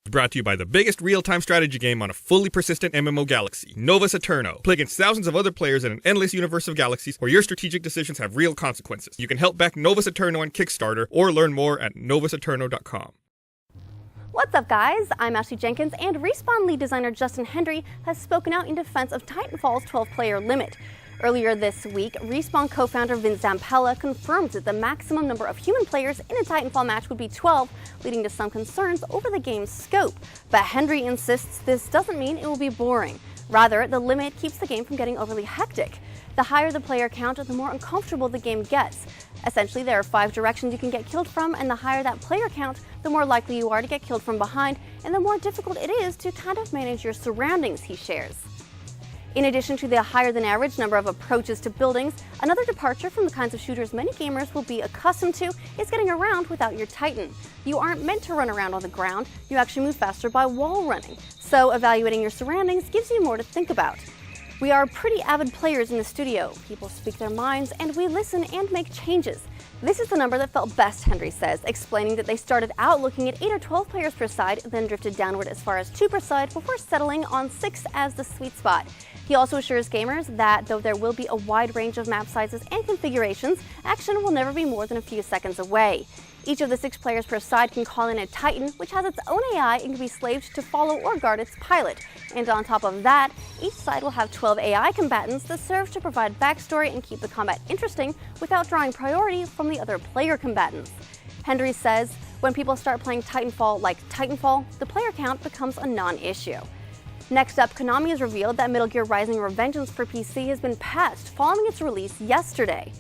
Brought to you by the biggest real-time strategy game on a fully persistent MMO galaxy, Novus Eterno. Play against thousands of other players in an endless universe of galaxies where your strategic decisions have real consequences. You can help back Novus Eterno on Kickstarter or learn more at novuseterno.com. What's up, guys? I'm Ashley Jenkins, and Respawn lead designer Justin Hendry has spoken out in defense of Titanfall's 12-player limit. Earlier this week, Respawn co-founder Vince Zampella confirmed that the maximum number of human players in a Titanfall match would be 12, leading to some concerns over the game's scope. But Hendry insists this doesn't mean it will be boring. Rather, the limit keeps the game from getting overly hectic. The higher the player count, the more uncomfortable the game gets. Essentially, there are 5 directions you can get killed from, and the higher that player count, the more likely you are to get killed from behind, and the more difficult it is to kind of manage your surroundings, he shares. In addition to the higher than average number of approaches to buildings, another departure from the kinds of shooters many gamers will be accustomed to is getting around without your Titan. You aren't meant to run around on the ground, you actually move faster by wall running. So evaluating your surroundings gives you more to think about. We are pretty avid players in the studio. People speak their minds and we listen and make changes. This is the number that felt best, Hendry says, explaining that they started out looking at 8 or 12 players per side, then drifted downward as far as 2 per side before settling on 6 as the sweet spot. He also assures gamers that though there will be a wide range of map sizes and configurations, action will never be more than a few seconds away. Each of the 6 players per side can call in a Titan, which has its own AI and can be slaved to follow or guard its pilot. And on top of that, each side will have 12 AI combatants that serve to provide backstory and keep the combat interesting without drawing priority from the other player combatants. Hendry says, when people start playing Titanfall like Titanfall, the player count becomes a non-issue. Next up, Konami has revealed that Metal Gear Rising: Revengeance for PC has been patched following its release yesterday.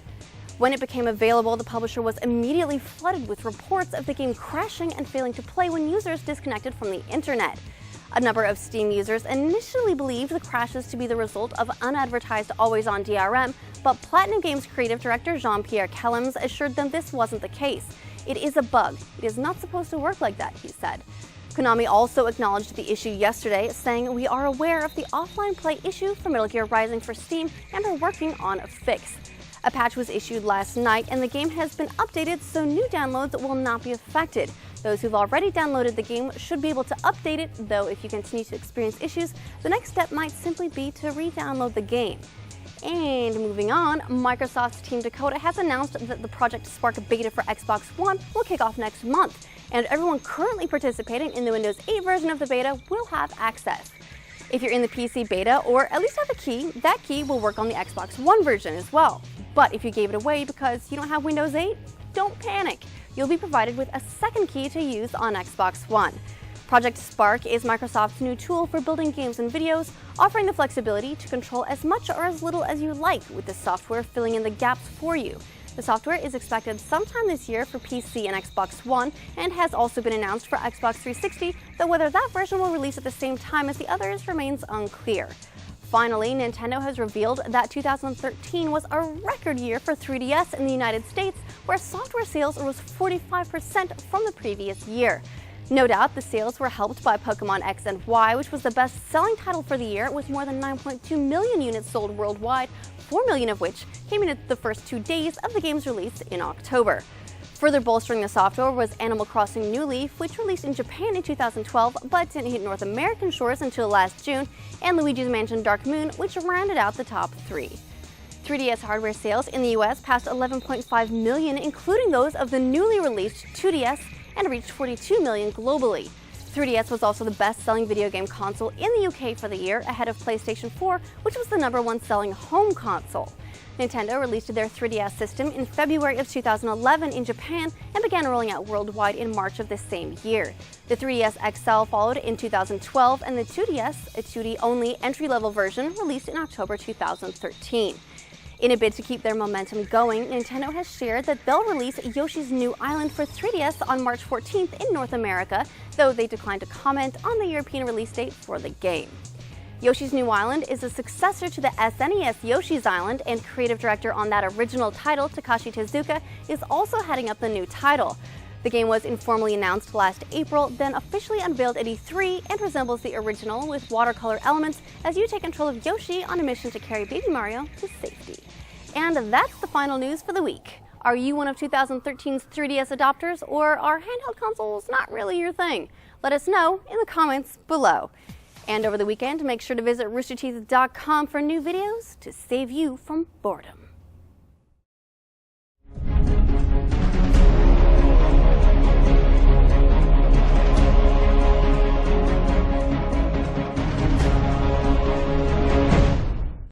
When it became available, the publisher was immediately flooded with reports of the game crashing and failing to play when users disconnected from the internet. A number of Steam users initially believed the crashes to be the result of unadvertised always-on DRM, but Platinum Games creative director Jean-Pierre Kellems assured them this wasn't the case. It is a bug. It is not supposed to work like that, he said. Konami also acknowledged the issue yesterday, saying, "We are aware of the offline play issue for Metal Gear Rising for Steam and are working on a fix." A patch was issued last night and the game has been updated so new downloads will not be affected. Those who've already downloaded the game should be able to update it, though if you continue to experience issues, the next step might simply be to re-download the game. And moving on, Microsoft's Team Dakota has announced that the Project Spark beta for Xbox One will kick off next month, and everyone currently participating in the Windows 8 version of the beta will have access. If you're in the PC beta, or at least have a key, that key will work on the Xbox One version as well. But if you gave it away because you don't have Windows 8, don't panic. You'll be provided with a second key to use on Xbox One. Project Spark is Microsoft's new tool for building games and videos, offering the flexibility to control as much or as little as you like, with the software filling in the gaps for you. The software is expected sometime this year for PC and Xbox One, and has also been announced for Xbox 360, though whether that version will release at the same time as the others remains unclear. Finally, Nintendo has revealed that 2013 was a record year for 3DS in the United States, where software sales rose 45% from the previous year. No doubt, the sales were helped by Pokémon X and Y, which was the best-selling title for the year, with more than 9.2 million units sold worldwide, 4 million of which came in the first 2 days of the game's release in October. Further bolstering the software was Animal Crossing New Leaf, which released in Japan in 2012 but didn't hit North American shores until last June, and Luigi's Mansion Dark Moon, which rounded out the top 3. 3DS hardware sales in the US passed 11.5 million, including those of the newly released 2DS, and reached 42 million globally. 3DS was also the best-selling video game console in the UK for the year, ahead of PlayStation 4, which was the #1 selling home console. Nintendo released their 3DS system in February of 2011 in Japan and began rolling out worldwide in March of the same year. The 3DS XL followed in 2012, and the 2DS, a 2D-only entry-level version, released in October 2013. In a bid to keep their momentum going, Nintendo has shared that they'll release Yoshi's New Island for 3DS on March 14th in North America, though they declined to comment on the European release date for the game. Yoshi's New Island is a successor to the SNES Yoshi's Island, and creative director on that original title, Takashi Tezuka, is also heading up the new title. The game was informally announced last April, then officially unveiled at E3, and resembles the original with watercolor elements as you take control of Yoshi on a mission to carry Baby Mario to safety. And that's the final news for the week. Are you one of 2013's 3DS adopters, or are handheld consoles not really your thing? Let us know in the comments below. And over the weekend, make sure to visit roosterteeth.com for new videos to save you from boredom.